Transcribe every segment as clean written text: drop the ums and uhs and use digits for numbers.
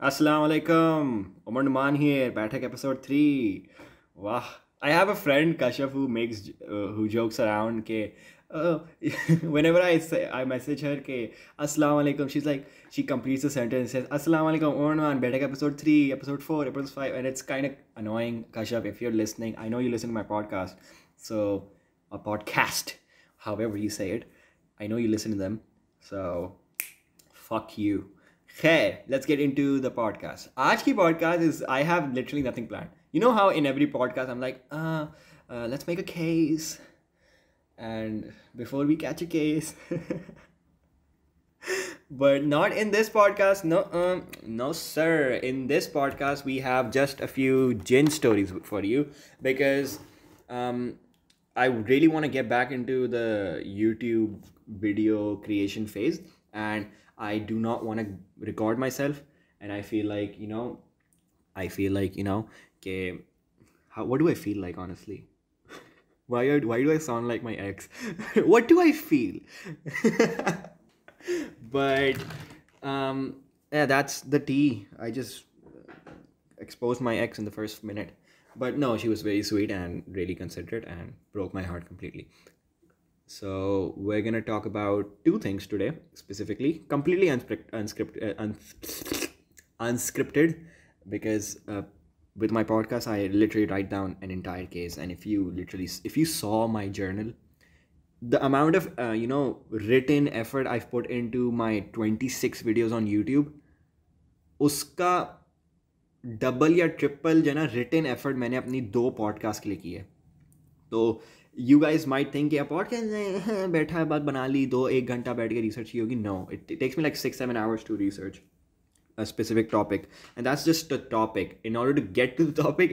Assalamu alaikum. Omar Numan here. Batak episode 3. Wow. I have a friend Kashaf who jokes around ke uh, whenever I message her ke Assalamu alaikum, she completes the sentence and says Assalamu alaikum Omar Numan, Batak episode 3, episode 4, episode 5, and it's kind of annoying. Kashaf, if you're listening, I know you listen to my podcast. So a podcast, however you say it. I know you listen to them. So fuck you. Hey, let's get into the podcast. आज की podcast is I have literally nothing planned. You know how in every podcast I'm like, let's make a case, and before we catch a case, but not in this podcast. No, no, sir. In this podcast, we have just a few gin stories for you because I really want to get back into the YouTube video creation phase, and I do not want to record myself. And I feel like okay, what do I feel like honestly? Why do I sound like my ex? What do I feel? But yeah, that's the tea. I just exposed my ex in the first minute. But no, she was very sweet and really considerate and broke my heart completely. So we're gonna talk about two things today, specifically, completely unscripted, because with my podcast I literally write down an entire case, and if you saw my journal, the amount of written effort I've put into my 26 videos on YouTube, उसका double या triple जो है ना written effort मैंने अपनी 2 podcast के लिए की है. तो यू गाइज माइट थिंक कि पॉडकास्ट बैठा है बात बना ली 1 घंटा बैठ के रिसर्च की होगी. No, it takes me like 6-7 hours to research a specific topic, and that's just a topic. In order to get to the topic,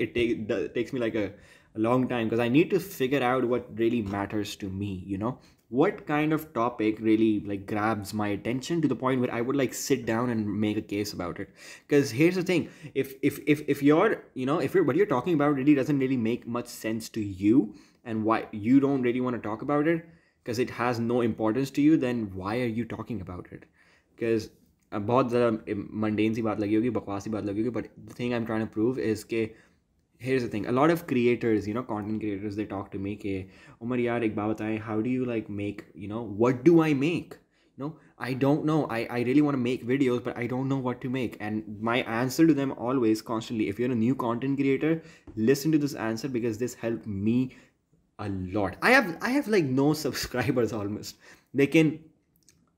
takes me like a long time, because I need to figure out what really matters to me, what kind of topic really like grabs my attention to the point where I would like sit down and make a case about it. Because here's the thing, if you're if you're what you're talking about really doesn't really make much sense to you, and why you don't really want to talk about it because it has no importance to you, then why are you talking about it? Because बहुत ज़्यादा mundane सी बात लगी होगी, बकवास सी बात लगी होगी, but the thing I am trying to prove is के here's the thing, a lot of creators, content creators, they talk to me ke Umar yaar ek baat bataye, how do you like make, what do I make? I don't know. I really want to make videos, but I don't know what to make. And my answer to them always, constantly, if you're a new content creator, listen to this answer, because this helped me a lot. I have like no subscribers almost. They can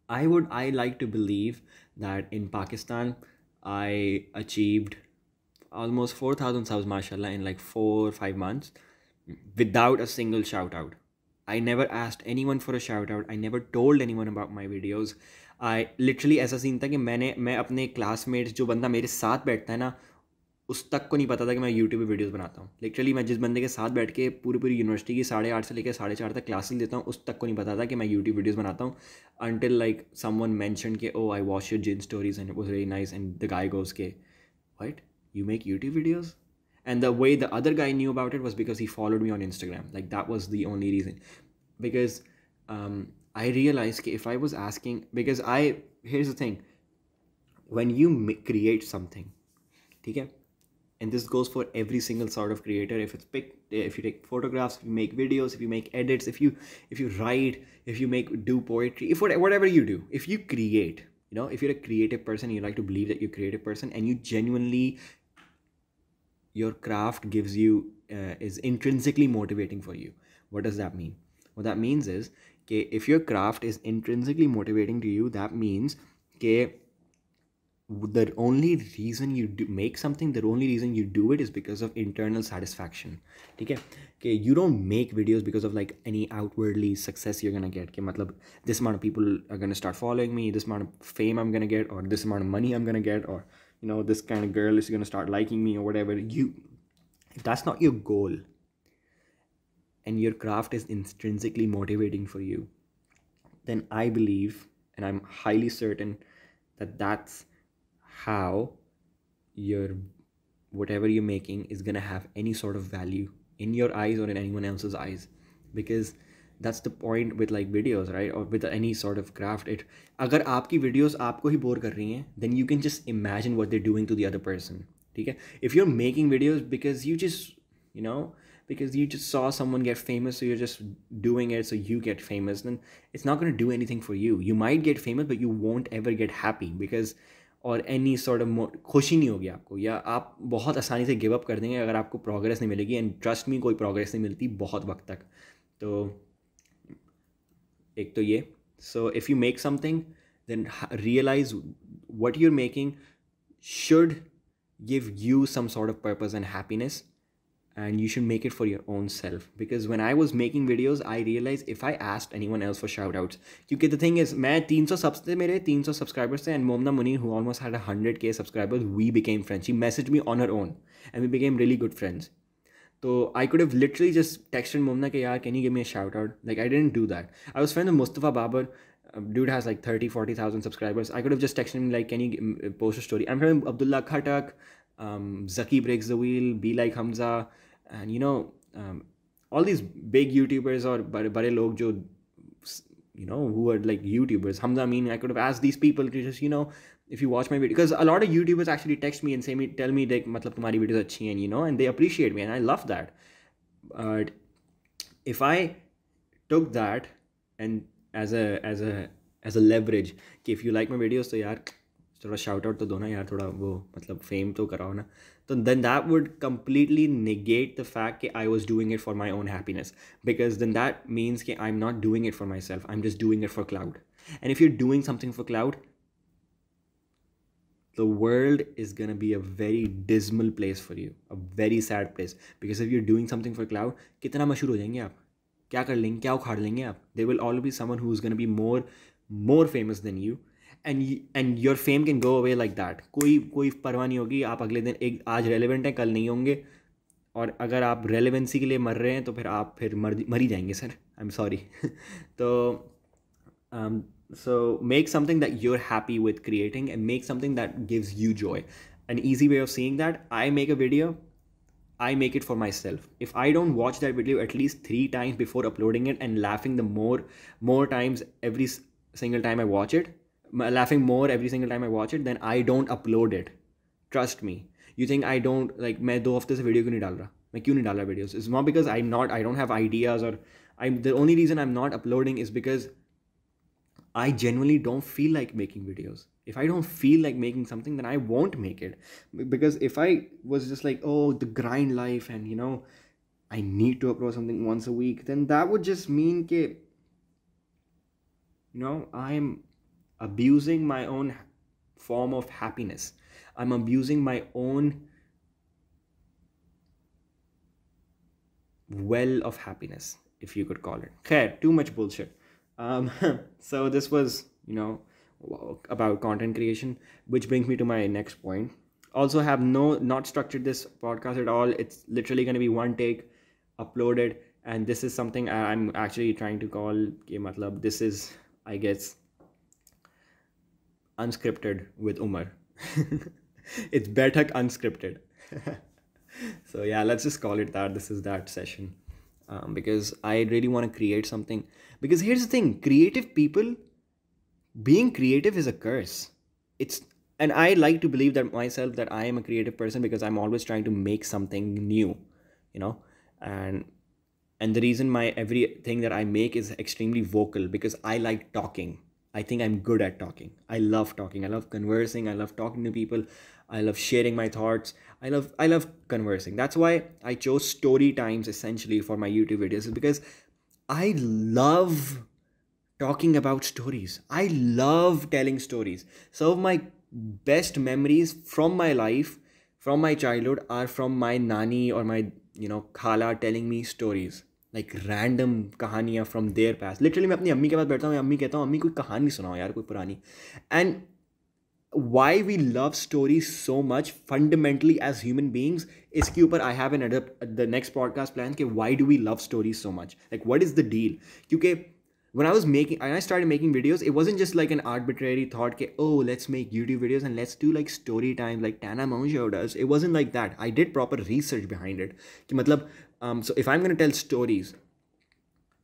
I like to believe that in Pakistan I achieved almost 4,000 subs, mashallah, in like 4 or 5 months without a single shout out. I never asked anyone for a shout out. I never told anyone about my videos. I literally ऐसा scene था कि मैं अपने classmates, जो बंदा मेरे साथ बैठता है ना, उस तक को नहीं पता था कि मैं यूट्यूब पे वीडियोस बनाता हूँ. लिटरली मैं जिस बंदे के साथ बैठ के पूरी यूनिवर्सिटी की 8:30 से लेकर 4:30 तक क्लासेस लेता हूँ, उस तक को नहीं पता था कि मैं यूट्यूब वीडियोस बनाता हूँ. until like someone mentioned के oh I watched your gin stories and it was really nice, and the guy goes के what, you make YouTube videos? And the way the other guy knew about it was because he followed me on Instagram. Like that was the only reason. Because I realized that if I was asking, because here's the thing, when you create something, okay, and this goes for every single sort of creator, if you take photographs, if you make videos, if you make edits, if you write, if you do poetry, if whatever you do, if you create, if you're a creative person, you like to believe that you're a creative person, and you genuinely, your craft gives you is intrinsically motivating for you. What does that mean? What that means is that if your craft is intrinsically motivating to you, that means that the only reason you make something, the only reason you do it is because of internal satisfaction. Okay, you don't make videos because of like any outwardly success you're gonna get. Matlab, this amount of people are gonna start following me, this amount of fame I'm gonna get, or this amount of money I'm gonna get, or this kind of girl is gonna start liking me, or whatever. If that's not your goal, and your craft is intrinsically motivating for you, then I believe, and I'm highly certain, that that's how your whatever you're making is gonna have any sort of value in your eyes or in anyone else's eyes. Because that's the point with like videos, right? Or with any sort of craft. It अगर आपकी videos आपको ही bore कर रही हैं, then you can just imagine what they're doing to the other person. ठीक है? If you're making videos because you just, you know, because you just saw someone get famous, so you're just doing it so you get famous, then it's not going to do anything for you. You might get famous, but you won't ever get happy because और any sort of खुशी नहीं होगी आपको, या आप बहुत आसानी से गिव अप कर देंगे अगर आपको प्रोग्रेस नहीं मिलेगी. एंड ट्रस्ट मी, कोई प्रोग्रेस नहीं मिलती बहुत वक्त तक. तो एक तो ये. So if you make something then realise what you are making should give you some sort of purpose and happiness, and you should make it for your own self. Because when I was making videos, I realized if I asked anyone else for shout outs, because the thing is, मैं 300 subs थे मेरे, 300 subscribers थे, and Momna Munir, who almost had 100k subscribers, we became friends. She messaged me on her own and we became really good friends. So I could have literally just texted Momna ke yaar, can you give me a shout out? Like, I didn't do that. I was friends with Mustafa Babar. Dude has like 30,000-40,000 subscribers. I could have just texted him like, can you post a story? I'm friends with Abdullah Khatak, Zaki Breaks the Wheel, Be Like Hamza, and you know, all these big YouTubers or bade log jo, you know, who are like YouTubers. Hamza, I mean, I could have asked these people to just, you know, if you watch my video, because a lot of YouTubers actually text me and tell me like, matlab tumhari videos achhi hain, you know, and they appreciate me, and I love that. But if I took that and as a leverage, कि if you like my videos, तो यार थोड़ा shout out तो दो ना यार, थोड़ा वो मतलब fame तो कराओ ना, तो then that would completely negate the fact that I was doing it for my own happiness, because then that means that I'm not doing it for myself, I'm just doing it for clout. And if you're doing something for clout, the world is going to be a very dismal place for you, a very sad place. Because if you're doing something for clout, कितना मशहूर हो जाएंगे आप, क्या कर लेंगे, क्या उखाड़ लेंगे आप. There will always be someone who's going to be more famous than you, and your fame can go away like that. कोई परवाह नहीं होगी. आप अगले दिन एक आज रेलेवेंट हैं, कल नहीं होंगे. और अगर आप रेलेवेंसी के लिए मर रहे हैं तो फिर आप फिर मर ही जाएंगे सर. I am sorry. तो so make something that you're happy with creating, and make something that gives you joy. An easy way of seeing that, I make a video, I make it for myself. If I don't watch that video at least 3 times before uploading it, and laughing the more times every single time I watch it, laughing more every single time I watch it, then I don't upload it. Trust me. You think I don't, like, मैं 2 हफ्ते से video क्यों नहीं डाल रहा, मैं क्यों नहीं डाल रहा videos? It's not because I don't have ideas, or the only reason I'm not uploading is because I genuinely don't feel like making videos. If I don't feel like making something, then I won't make it. Because if I was just like, oh, the grind life, and you know, I need to upload something once a week, then that would just mean that, you know, I'm abusing my own form of happiness. I'm abusing my own well of happiness, if you could call it. Khair, too much bullshit. So this was, you know, about content creation, which brings me to my next point. Also have not structured this podcast at all. It's literally going to be one take, uploaded, and this is something I'm actually trying to call ke matlab, this is, I guess, unscripted with Umar. It's Baitak unscripted. So yeah, let's just call it that. This is that session. Because I really want to create something. Because here's the thing, creative people, being creative is a curse. And I like to believe that myself, that I am a creative person, because I'm always trying to make something new, you know. And the reason my everything that I make is extremely vocal, because I like talking. I think I'm good at talking. I love talking. I love conversing. I love talking to people. I love sharing my thoughts. I love conversing. That's why I chose story times essentially for my YouTube videos, because I love talking about stories. I love telling stories. Some of my best memories from my life, from my childhood, are from my nani or my, you know, khala telling me stories. Like random कहानियाँ from their past. Literally मैं अपनी अम्मी के पास बैठता हूँ, अम्मी कहता हूँ, अम्मी कोई कहानी सुनाओ यार, कोई पुरानी. And why we love stories so much fundamentally as human beings, इसके ऊपर I have the next podcast plan कि why do we love stories so much? Like, what is the deal? क्योंकि when I started making videos, it wasn't just like an arbitrary thought that, oh, let's make YouTube videos and let's do like story time like Tana Mongeau does. It wasn't like that. I did proper research behind it. कि मतलब, so if I'm going to tell stories,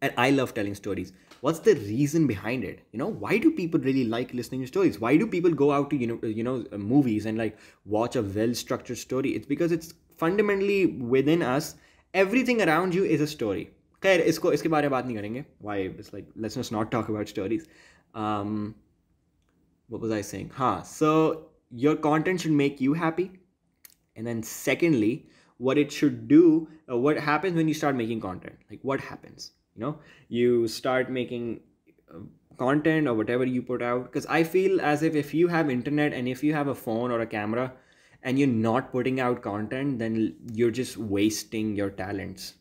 and I love telling stories. What's the reason behind it? Why do people really like listening to stories? Why do people go out to movies and like watch a well structured story? It's because it's fundamentally within us. Everything around you is a story. खैर इसके बारे में बात नहीं करेंगे. Why? It's like, let's just not talk about stories. What was I saying? So your content should make you happy. And then secondly, what it should do, what happens when you start making content? Like, what happens? You start making content or whatever you put out. Because I feel as if you have internet and if you have a phone or a camera and you're not putting out content, then you're just wasting your talents.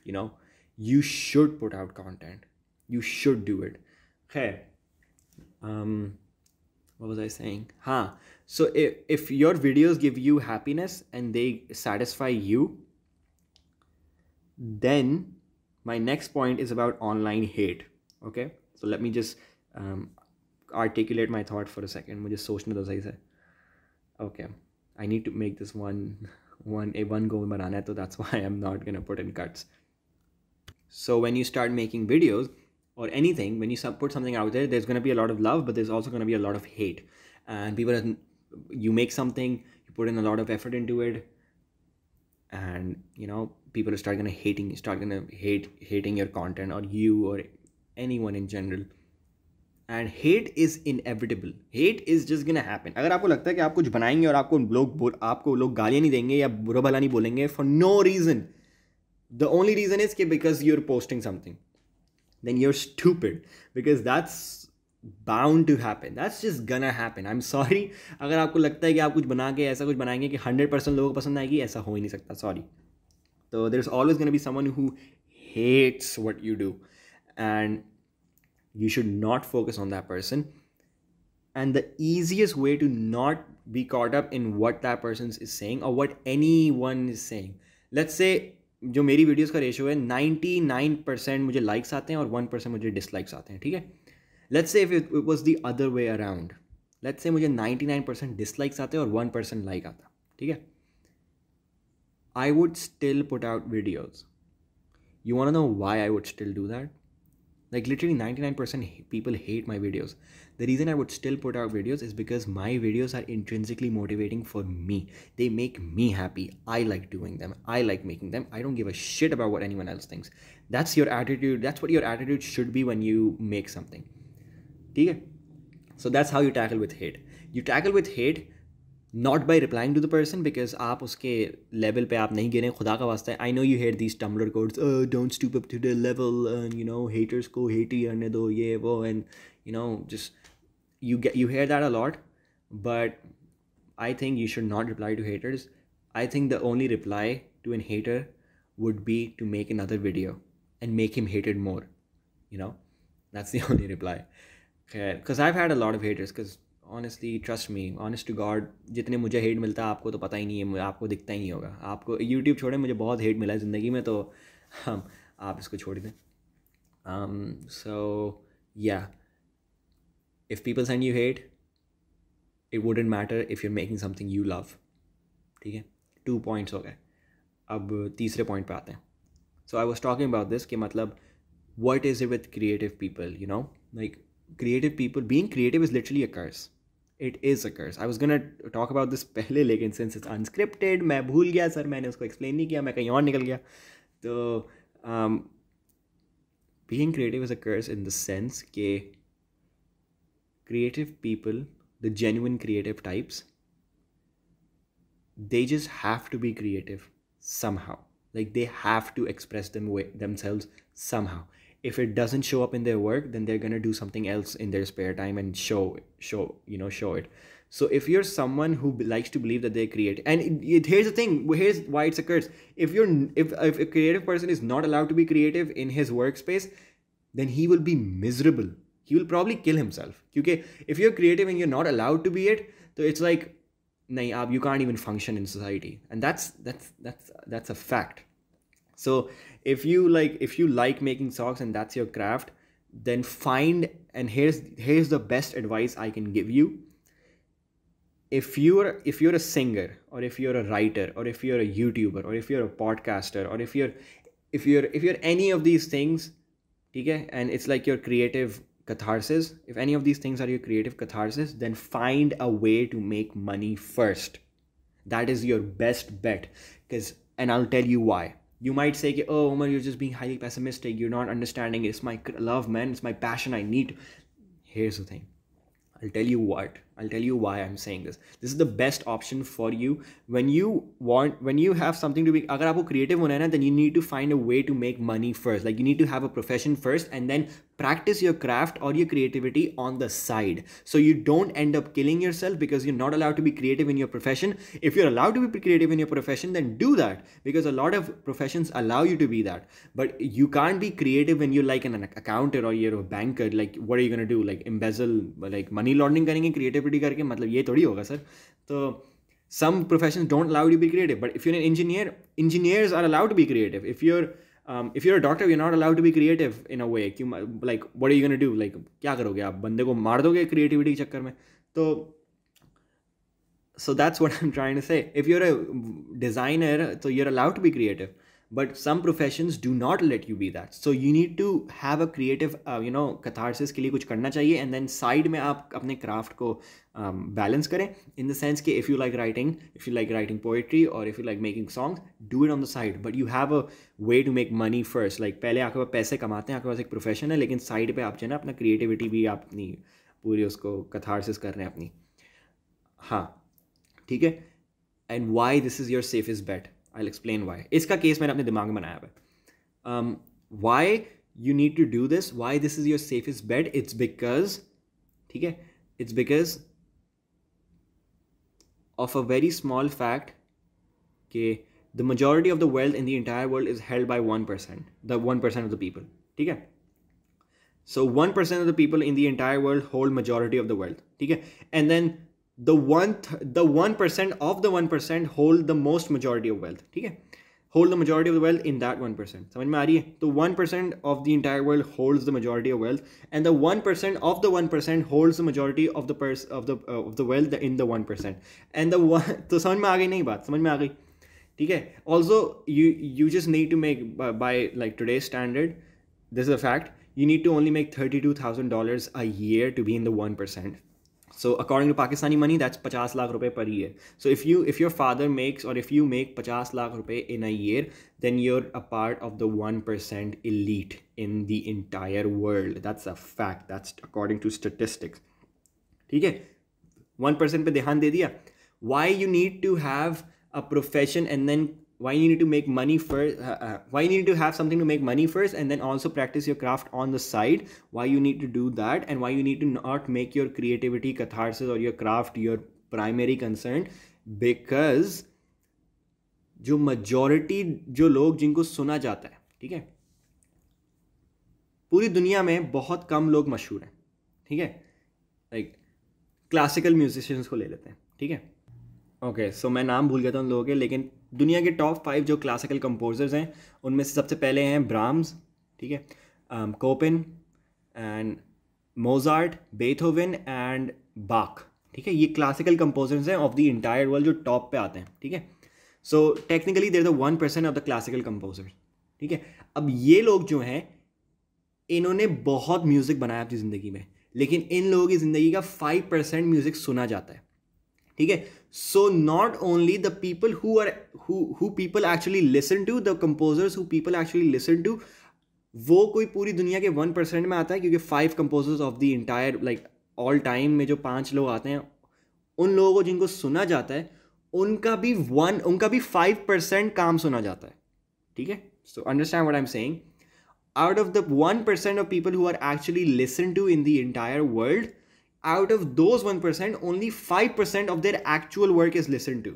You should put out content. You should do it. Okay. What was I saying? So if your videos give you happiness and they satisfy you, then my next point is about online hate. Okay, so let me just articulate my thought for a second. मुझे सोचने दो सही से. Okay, I need to make this one go में बनाना है, so that's why I'm not gonna put in cuts. So when you start making videos or anything, when you put something out there, there's gonna be a lot of love, but there's also gonna be a lot of hate. And you make something, you put in a lot of effort into it, and people start gonna hating your content, or you, or anyone in general. And hate is inevitable. Hate is just gonna happen. अगर आपको लगता है कि आप कुछ बनाएंगे और आपको लोग गालियाँ नहीं देंगे या बुरा भला नहीं बोलेंगे for no reason, the only reason is because you're posting something, then you're stupid, because that's bound to happen. That's just gonna happen. I'm sorry. अगर आपको लगता है कि आप कुछ बना के ऐसा कुछ बनाएंगे कि 100% लोगों को पसंद आएगी, ऐसा हो ही नहीं सकता. Sorry. So there's always gonna be someone who hates what you do, and you should not focus on that person. And the easiest way to not be caught up in what that person is saying or what anyone is saying. Let's say जो मेरी videos का ratio है 99% मुझे likes आते हैं और 1% मुझे dislikes आते हैं. ठीक है. Let's say if it was the other way around. Let's say मुझे 99% dislikes आते और 1% like आता. ठीक है. I would still put out videos. You want to know why I would still do that? Like literally 99% people hate my videos. The reason I would still put out videos is because my videos are intrinsically motivating for me. They make me happy. I like doing them. I like making them. I don't give a shit about what anyone else thinks. That's your attitude. That's what your attitude should be when you make something. Okay? So that's how you tackle with hate. You tackle with hate not by replying to the person, because आप उसके level पे आप नहीं गिरे. खुदा का वास्ता है. I know you hear these Tumblr quotes. Don't stoop up to their level. Haters को hate ही करने दो, ये वो, and just you hear that a lot. But I think you should not reply to haters. I think the only reply to a hater would be to make another video and make him hated more. That's the only reply. Because I've had a lot of haters. Because honestly, trust me, honest to God, जितने मुझे hate मिलता है आपको तो पता ही नहीं है, आपको दिखता ही नहीं होगा. आपको YouTube छोड़े, मुझे बहुत hate मिला है ज़िंदगी में, तो आप इसको छोड़ दें. So yeah, if people send you hate, it wouldn't matter if you're making something you love. ठीक है. 2 points हो गए. अब तीसरे point पे आते हैं. So I was talking about this कि मतलब what is it with creative people, like creative people, being creative is literally a curse. It is a curse. I was gonna talk about this पहले, लेकिन since it's unscripted, मैं भूल गया sir, मैंने उसको explain नहीं किया, मैं कहीं और निकल गया. तो being creative is a curse in the sense कि creative people, the genuine creative types, they just have to be creative somehow. Like they have to express themselves somehow. If it doesn't show up in their work, then they're gonna do something else in their spare time and show it. So if you're someone who likes to believe that they're creative, and here's the thing, here's why it's a curse. If a creative person is not allowed to be creative in his workspace, then he will be miserable. He will probably kill himself. Because if you're creative and you're not allowed to be it, so it's like, you can't even function in society, and that's a fact. So if you like making socks and that's your craft, then find, and here's the best advice I can give you. If you're a singer, or if you're a writer, or if you're a YouTuber, or if you're a podcaster, or if you're any of these things, ठीक है, and it's like your creative catharsis. If any of these things are your creative catharsis, then find a way to make money first. That is your best bet. Because, and I'll tell you why. You might say, oh Umar, you're just being highly pessimistic, you're not understanding, it's my love, man, it's my passion, I need. Here's the thing, I'll tell you what. I'll tell you why I'm saying this. This is the best option for you when you have something to be. अगर आपको creative होना है ना, then you need to find a way to make money first. Like you need to have a profession first, and then practice your craft or your creativity on the side. So you don't end up killing yourself because you're not allowed to be creative in your profession. If you're allowed to be creative in your profession, then do that, because a lot of professions allow you to be that. But you can't be creative when you're like an accountant or you're a banker. Like what are you gonna do? Like embezzle, like money laundering करेंगे creativity करके? मतलब ये थोड़ी होगा sir. तो some professions don't allow you to be creative. But if you're an engineer, engineers are allowed to be creative. If you're a doctor, you're not allowed to be creative in a way. Like what are you gonna do? Like क्या करोगे आप? बंदे को मार दोगे creativity के चक्कर में? तो so that's what I'm trying to say. If you're a designer, so you're allowed to be creative. But some professions do not let you be that. So you need to have a creative, catharsis के लिए कुछ करना चाहिए, and then side में आप अपने craft को balance करें, in the sense कि if you like writing poetry, or if you like making songs, do it on the side. But you have a way to make money first. Like पहले आपके पास पैसे कमाते हैं, आपके पास एक profession है, लेकिन side पे आप जो है ना अपना creativity भी आप अपनी पूरी उसको catharsis कर रहे हैं अपनी. हाँ, ठीक है. And why this is your safest bet? I'll explain why. इसका केस मैंने अपने दिमाग में बनाया है. Why you need to do this? Why this is your safest bet? It's because, ठीक है, it's because of a very small fact कि the majority of the wealth in the entire world is held by 1%. The 1% of the people. ठीक है. So 1% of the people in the entire world hold majority of the wealth. ठीक है. And then the 1% of the 1% hold the most majority of wealth. ठीक है. Hold the majority of the wealth in that 1%. समझ में आ रही है? तो 1% of the entire world holds the majority of wealth, and the 1% of the 1% holds the majority of the wealth in the 1%. And the one, तो समझ में आ गई नहीं बात? समझ में आ गई? ठीक है. Also, you just need to make by like today's standard, this is a fact. You need to only make $32,000 a year to be in the 1%. So according to Pakistani money, that's 50 lakh rupees per year. So if your father makes, or if you make 50 lakh rupees in a year, then you're a part of the 1% elite in the entire world. That's a fact. That's according to statistics. ठीक है. 1% पे ध्यान दे दिया. Why you need to have a profession, and then why you need to make money first, why you need to have something to make money first, and then also practice your craft on the side, why you need to do that, and why you need to not make your creativity, catharsis, or your craft your primary concern. Because जो majority, जो लोग जिनको सुना जाता है, ठीक है, पूरी दुनिया में बहुत कम लोग मशहूर हैं. ठीक है. लाइक क्लासिकल म्यूजिशियंस को ले लेते हैं. ठीक है. ओके, सो मैं नाम भूल गया था उन लोगों के, लेकिन दुनिया के टॉप 5 जो क्लासिकल कंपोजर्स हैं, उनमें से सबसे पहले हैं ब्राह्म्स. ठीक है. Chopin and Mozart, Beethoven and Bach. ठीक है. ये क्लासिकल कंपोजर्स हैं ऑफ द इंटायर वर्ल्ड जो टॉप पे आते हैं. ठीक है. So technically they're the 1% of the classical composers. ठीक है. अब ये लोग जो हैं, इन्होंने बहुत म्यूज़िक बनाया अपनी ज़िंदगी में, लेकिन इन लोगों की ज़िंदगी का 5% म्यूज़िक सुना जाता है. ठीक है. So not only the people who people actually listen to, the composers who people actually listen to, वो कोई पूरी दुनिया के 1% में आता है, क्योंकि 5 composers of the entire, like all time में जो 5 लोग आते हैं, उन लोगों को जिनको सुना जाता है, उनका भी 5% काम सुना जाता है. ठीक है. So understand what I am saying. Out of the 1% of people who are actually listened to in the entire world, out of those 1%, only 5% of their actual work is listened to.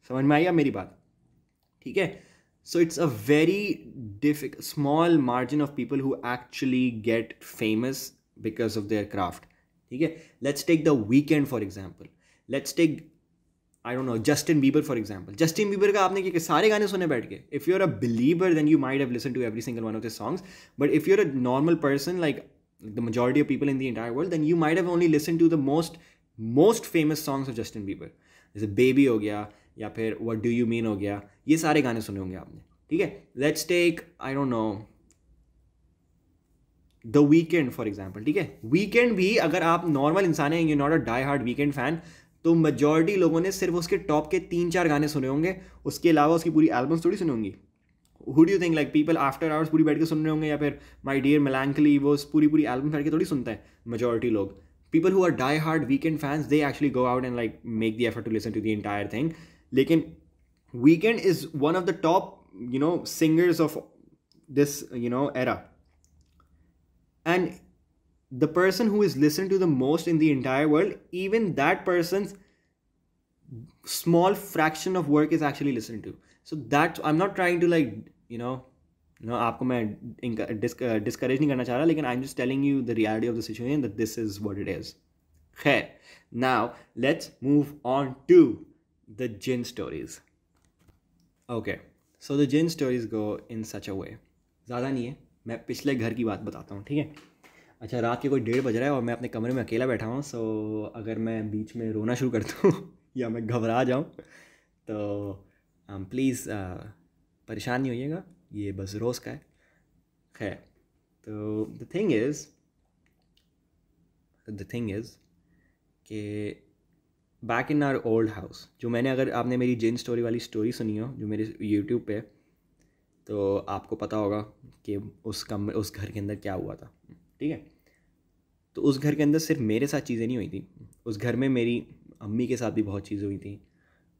समझ में आई मेरी बात? ठीक है. So it's a very small margin of people who actually get famous because of their craft. ठीक है. Let's take The Weeknd for example. Let's take, I don't know, Justin Bieber for example. Justin Bieber का आपने क्या सारे गाने सुने बैठ के? If you're a believer, then you might have listened to every single one of his songs. But if you're a normal person, like the majority of people in the entire world, then you might have only listened to the most famous songs of Justin Bieber. जैसे Baby हो गया, या फिर What Do You Mean हो गया. ये सारे गाने सुने होंगे आपने. ठीक है. Let's take, I don't know, the weekend for example, ठीक है, वीकेंड भी अगर आप नॉर्मल इंसान हैं, you not a die hard weekend fan, तो मेजॉरिटी लोगों ने सिर्फ उसके टॉप के 3-4 गाने सुने होंगे, उसके अलावा उसकी पूरी एल्बम्स थोड़ी सुनी होंगी. Who do you think like people after hours पूरी बैठ के सुन रहे होंगे, या फिर माई डियर मेलैंकली वो पूरी पूरी एल्बम बैठ के थोड़ी सुनता है मेजॉरिटी लोग. People who are die hard Weeknd fans, they actually go out and like make the effort to listen to the entire thing. लेकिन Weeknd is one of the top singers of this era, and the person who is listened to the most in the entire world, even that person's small fraction of work is actually listened to. So that I'm not trying to like आपको मैं discourage नहीं करना चाह रहा, लेकिन I'm just telling you the reality of the situation, that this is what it is. Khair, now let's move on to the jinn stories. Okay, so the jinn stories go in such a way. ज़्यादा नहीं है, मैं पिछले घर की बात बताता हूँ, ठीक है. अच्छा, रात के कोई 1:30 बज रहा है और मैं अपने कमरे में अकेला बैठा हूँ. सो अगर मैं बीच में रोना शुरू करता हूँ या मैं घबरा जाऊँ तो प्लीज़ परेशान नहीं होइएगा, ये बस रोज़ का है. खैर, तो द थिंग इज़ कि back in our old house, जो मैंने, अगर आपने मेरी जिन स्टोरी वाली स्टोरी सुनी हो जो मेरे यूट्यूब पे, तो आपको पता होगा कि उस घर के अंदर क्या हुआ था, ठीक है. तो उस घर के अंदर सिर्फ मेरे साथ चीज़ें नहीं हुई थी, उस घर में मेरी अम्मी के साथ भी बहुत चीज़ें हुई थी,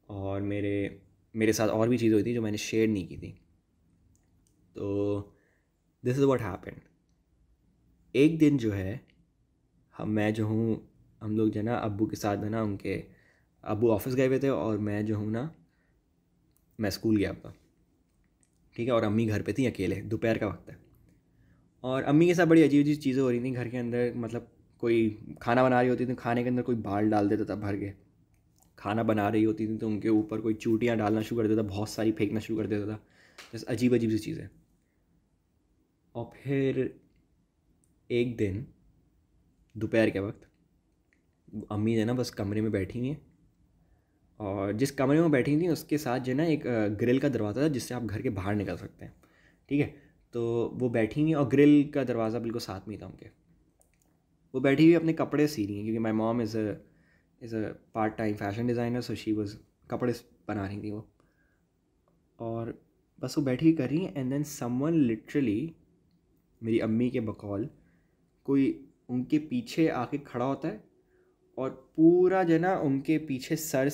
और मेरे साथ और भी चीज़ें हुई थी जो मैंने शेयर नहीं की थी. तो दिस इज़ व्हाट हैपेंड. एक दिन जो है, हम लोग जो है ना अब्बू के साथ है ना, उनके अब्बू ऑफिस गए हुए थे और मैं जो हूँ ना, मैं स्कूल गया था, ठीक है. और अम्मी घर पे थी अकेले, दोपहर का वक्त है, और अम्मी के साथ बड़ी अजीब अजीब चीज़ें हो रही थी घर के अंदर. मतलब कोई खाना बना रही होती थी, खाने के अंदर कोई बाल डाल देता था भर के. खाना बना रही होती थी तो उनके ऊपर कोई चूटियाँ डालना शुरू कर देता, बहुत सारी फेंकना शुरू कर देता था, जैसे अजीब अजीब सी चीज़ें. और फिर एक दिन दोपहर के वक्त अम्मी जो ना बस कमरे में बैठी हुई हैं, और जिस कमरे में बैठी थी उसके साथ जो है ना एक ग्रिल का दरवाज़ा था जिससे आप घर के बाहर निकल सकते हैं, ठीक है. तो वो बैठी हुई और ग्रिल का दरवाज़ा बिल्कुल साथ में ही था उनके. वो बैठी हुई अपने कपड़े सी रही हैं, क्योंकि my mom is a part time fashion designer, so she was कपड़े बना रही थी वो. और बस वो बैठी हुई कर रही हैं, एंड देन समवन लिटरली, मेरी अम्मी के बकौल, कोई उनके पीछे आके खड़ा होता है और पूरा जो है ना उनके पीछे सर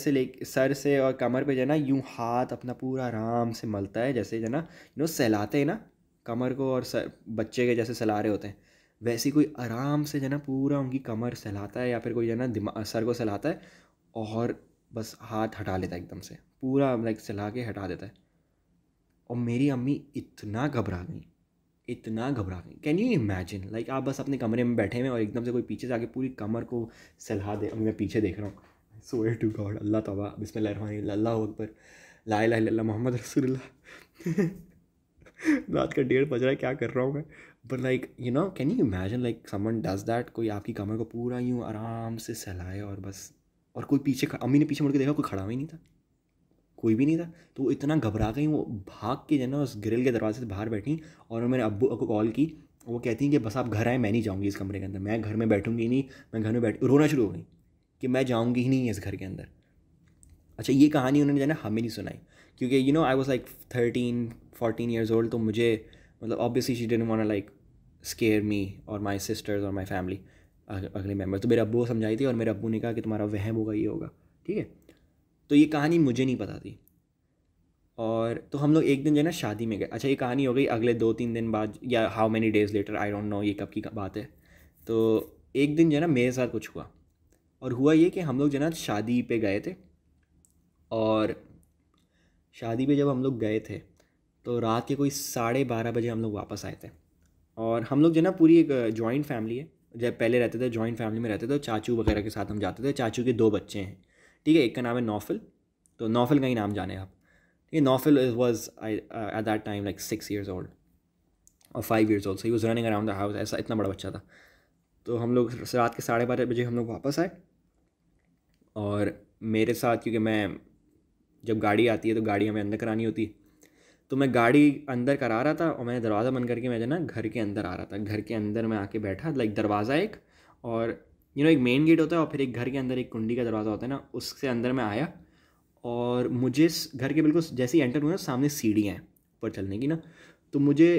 से और कमर पे जो है ना यूँ हाथ अपना पूरा आराम से मलता है, जैसे जो है ना सहलाते हैं ना कमर को, और सर बच्चे के जैसे सहला रहे होते हैं, वैसे कोई आराम से जो है ना पूरा उनकी कमर सहलाता है, या फिर कोई जो है ना सर को सहलाता है, और बस हाथ हटा लेता है एकदम से, पूरा लाइक सहला के हटा देता है. और मेरी अम्मी इतना घबरा गई. कैन यू इमेजिन, लाइक आप बस अपने कमरे में बैठे हुए और एकदम से कोई पीछे से आके पूरी कमर को सहला दे. मैं पीछे देख रहा हूँ, स्वेयर टू गॉड, अल्लाह तौबा, बिस्मिल्लाह, अल्लाह अकबर, ला इलाहा इल्लल्लाह, मोहम्मद रसूलुल्लाह. रात का 1:30 बज रहा है, क्या कर रहा हूँ मैं. But like can you imagine like someone does that, कोई आपकी कमर को पूरा यूँ आराम से सहलाए, और बस, और कोई पीछे, अम्मी ने पीछे मुड़ के देखा, कोई खड़ा हुआ ही नहीं था, कोई भी नहीं था. तो वो इतना घबरा गई, वो भाग के जो है ना उस ग्रिल के दरवाजे से बाहर बैठी, और मैंने अब्बू को कॉल की. वो कहती हैं कि बस आप घर आए, मैं नहीं जाऊँगी इस कमरे के अंदर, मैं घर में बैठूँगी नहीं, मैं घर में रोना शुरू हो गई कि मैं जाऊँगी ही नहीं इस घर के अंदर. अच्छा, ये कहानी उन्होंने जो है ना हमें नहीं सुनाई, क्योंकि I was like 13-14 years old. तो मुझे मतलब obviously she didn't want like scare me और माई सिस्टर्स और माई फैमिली, अगले मेम्बर. तो मेरे अब्बू को समझाई थी, और मेरे अब्बू ने कहा कि तुम्हारा वहम होगा, ये होगा, ठीक है. तो ये कहानी मुझे नहीं पता थी. और तो हम लोग एक दिन जो है ना शादी में गए. अच्छा, ये कहानी हो गई अगले 2-3 दिन बाद, या how many days later, I don't know ये कब की बात है. तो एक दिन जो है ना मेरे साथ कुछ हुआ, और हुआ ये कि हम लोग जो है ना शादी पे गए थे, और शादी पे जब हम लोग गए थे तो रात के कोई 12:30 बजे हम लोग वापस आए थे. और हम लोग जो है ना पूरी एक जॉइंट फैमिली है, जब पहले रहते थे जॉइंट फैमिली में रहते थे, तो चाचू वगैरह के साथ हम जाते थे. चाचू के 2 बच्चे हैं, ठीक है, एक का नाम है नौफल, तो नौफल का ही नाम जाने आप. ये Naufal was at that time like 6 years old और 5 years old, so he was running around the house, ऐसा इतना बड़ा बच्चा था. तो हम लोग रात के 12:30 बजे हम लोग वापस आए, और मेरे साथ, क्योंकि मैं, जब गाड़ी आती है तो गाड़ी हमें अंदर करानी होती, तो मैं गाड़ी अंदर करा रहा था और मैंने दरवाज़ा बंद करके मैं जो ना घर के अंदर आ रहा था। घर के अंदर मैं आके बैठा, लाइक दरवाज़ा एक, और एक मेन गेट होता है और फिर एक घर के अंदर एक कुंडी का दरवाज़ा होता है ना, उससे अंदर मैं आया। और मुझे घर के बिल्कुल जैसे ही एंटर हुआ ना, सामने सीढ़ियाँ हैं ऊपर चलने की ना, तो मुझे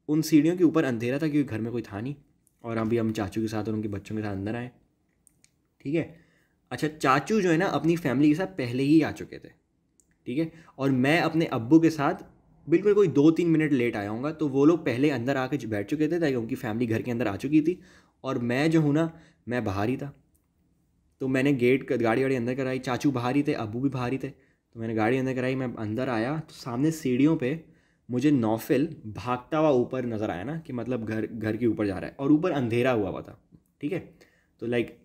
उन सीढ़ियों के ऊपर अंधेरा था क्योंकि घर में कोई था नहीं। और अभी हम चाचू के साथ और उनके बच्चों के साथ अंदर आए। ठीक है। अच्छा, चाचू जो है ना अपनी फैमिली के साथ पहले ही आ चुके थे। ठीक है। और मैं अपने अब्बू के साथ बिल्कुल कोई 2-3 मिनट लेट आया हूँगा, तो वो लोग पहले अंदर आके बैठ चुके थे ताकि उनकी फैमिली घर के अंदर आ चुकी थी। और मैं जो हूँ ना, मैं बाहर ही था। तो मैंने गाड़ी वाड़ी अंदर कराई, चाचू बाहर ही थे, अब्बू भी बाहर ही थे। तो मैंने गाड़ी अंदर कराई, मैं अंदर आया तो सामने सीढ़ियों पे मुझे नौफिल भागता हुआ ऊपर नज़र आया ना, कि मतलब घर घर के ऊपर जा रहा है और ऊपर अंधेरा हुआ था। ठीक है। तो लाइक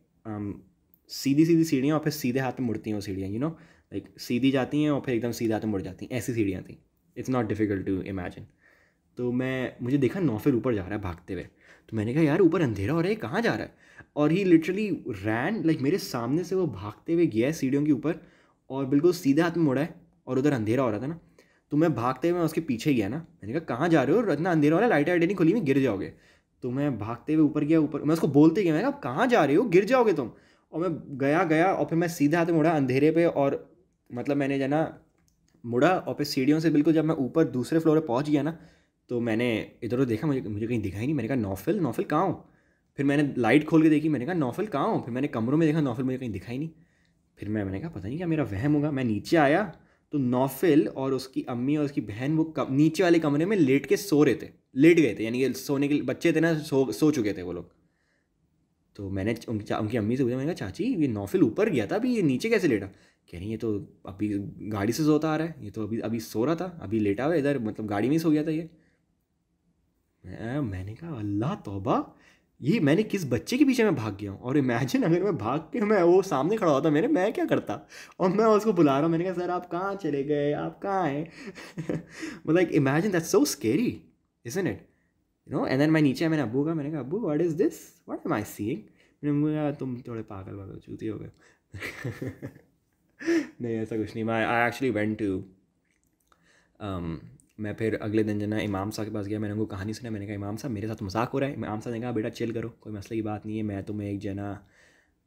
सीधी सीधी सीढ़ियाँ और फिर सीधे हाथ में मुड़ती हैं वो सीढ़ियाँ, लाइक सीधी जाती हैं और फिर एकदम सीधे हाथ में मुड़ जाती हैं, ऐसी सीढ़ियाँ थी। It's not difficult to imagine. तो मुझे देखा नौफिल ऊपर जा रहा है भागते हुए। तो मैंने कहा यार ऊपर अंधेरा हो रहा है, कहाँ जा रहा है? और ही लिटरली रैन, लाइक मेरे सामने से वो भागते हुए गया है सीढ़ियों के ऊपर और बिल्कुल सीधे हाथ में मुड़ा है। और उधर अंधेरा हो रहा था ना, तो मैं भागते हुए उसके पीछे गया ना। मैंने कहा कहाँ जा रहे हो, इतना अंधेरा हो रहा है, लाइट नहीं खुली, में गिर जाओगे। तो मैं भागते हुए ऊपर गया, ऊपर मैं उसको बोलते गया, मैंने कहा कहाँ जा रहे हो, गिर जाओगे तुम। और मैं गया गया और फिर मैं सीधे हाथ में मुड़ा अंधेरे पे, और मतलब मैंने जो ना मुड़ा और फिर सीढ़ियों से बिल्कुल जब मैं ऊपर दूसरे फ्लोर पे पहुंच गया ना, तो मैंने इधर उधर देखा, मुझे मुझे कहीं दिखा ही नहीं। मैंने कहा नौफिल नौफिल कहाँ हो? फिर मैंने लाइट खोल के देखी, मैंने कहा नौफिल कहाँ हो? फिर मैंने कमरों में देखा, नौफिल मुझे कहीं दिखा ही नहीं। फिर मैंने कहा पता नहीं क्या मेरा वहम होगा। मैं नीचे आया तो नौफिल और उसकी अम्मी और उसकी बहन वो नीचे वाले कमरे में लेट के सो रहे थे, लेट गए थे, यानी कि सोने के बच्चे थे ना, सो चुके थे वो लोग। तो मैंने उनकी अम्मी से पूछा, मैंने कहा चाची ये नौफिल ऊपर गया था, अभी ये नीचे कैसे लेटा? कह रही ये तो अभी गाड़ी से सोता आ रहा है, ये तो अभी अभी सो रहा था, अभी लेटा हुआ है इधर, मतलब गाड़ी में ही सो गया था ये। मैंने कहा अल्लाह तौबा, ये मैंने किस बच्चे के पीछे मैं भाग गया हूँ। और इमेजिन अगर मैं भाग के मैं वो सामने खड़ा होता मेरे, मैं क्या करता? और मैं उसको बुला रहा हूँ, मैंने कहा सर आप कहाँ चले गए, आप कहाँ हैं? मतलब like imagine that's so scary, isn't it? And then मैं नीचे, मैंने अब्बू का, मैंने कहा अब्बू what is this, what am I seeing? मैंने कहा तुम थोड़े पागल वागल चूती हो गए। नहीं ऐसा कुछ नहीं। मैं आई एक्चुअली वेंट टू मैं फिर अगले दिन जो ना इमाम साहब के पास गया, मैंने उनको कहानी सुना। मैंने कहा इमाम साहब मेरे साथ मजाक हो रहा है। इमाम साहब ने कहा बेटा चिल करो, कोई मसले की बात नहीं है, मैं तुम्हें एक जना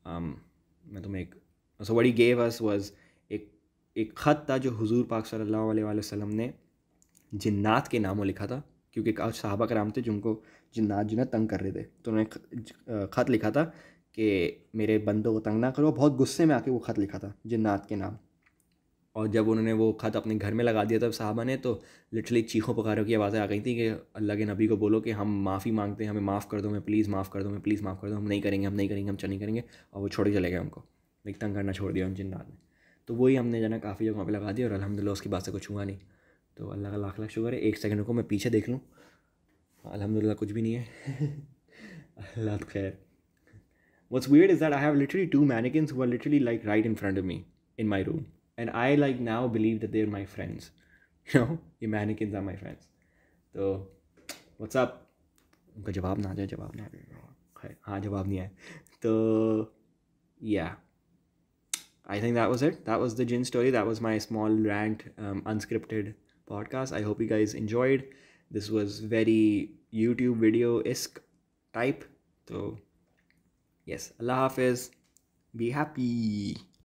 मैं तुम्हें एक, so what he gave us was एक एक ख़त था जो हुजूर पाक सल्लल्लाहु अलैहि वसल्लम ने जिन्नात के नामों लिखा था, क्योंकि सहाबा कराम थे जिनको जिन्नात जो ना तंग कर रहे थे। तो उन्होंने ख़त लिखा था कि मेरे बंदों को तंग ना करो। बहुत गुस्से में आके वो ख़त लिखा था जिन्नात के नाम। और जब उन्होंने वो ख़त अपने घर में लगा दिया तब साहबा ने तो लिटरली चीखों पुकारों की आवाज़ें आ गई थी कि अल्लाह के नबी को बोलो कि हम माफ़ी मांगते हैं, हमें माफ़ कर दो, हमें प्लीज़ माफ़ कर दो, हमें प्लीज़ माफ़ कर दो, हम नहीं करेंगे, हम नहीं करेंगे, हम नहीं करेंगे। और वो छोड़ के चले गए उनको, एक तंग करना छोड़ दिया उन जिन्नात ने। तो वही हमने जो ना काफ़ी जगहों पर लगा दिया और अल्हम्दुलिल्लाह उसकी बात से कुछ हुआ नहीं। तो अल्लाह का लाख लाख शुक्र है। एक सेकंड को मैं पीछे देख लूँ, अल्हम्दुलिल्लाह कुछ भी नहीं है। अल्लाह तो खैर। What's weird is that I have literally two mannequins who are literally like right in front of me in my room. And I like now believe that they're my friends. The mannequins are my friends. So, what's up? उनका जवाब ना आ जाए, जवाब ना आ जाए। हाँ जवाब नहीं आया। तो yeah, I think that was it. That was the Jinn story. That was my small rant, unscripted podcast. I hope you guys enjoyed. This was very YouTube video-esque type. So yes, Allah Hafiz. Be happy.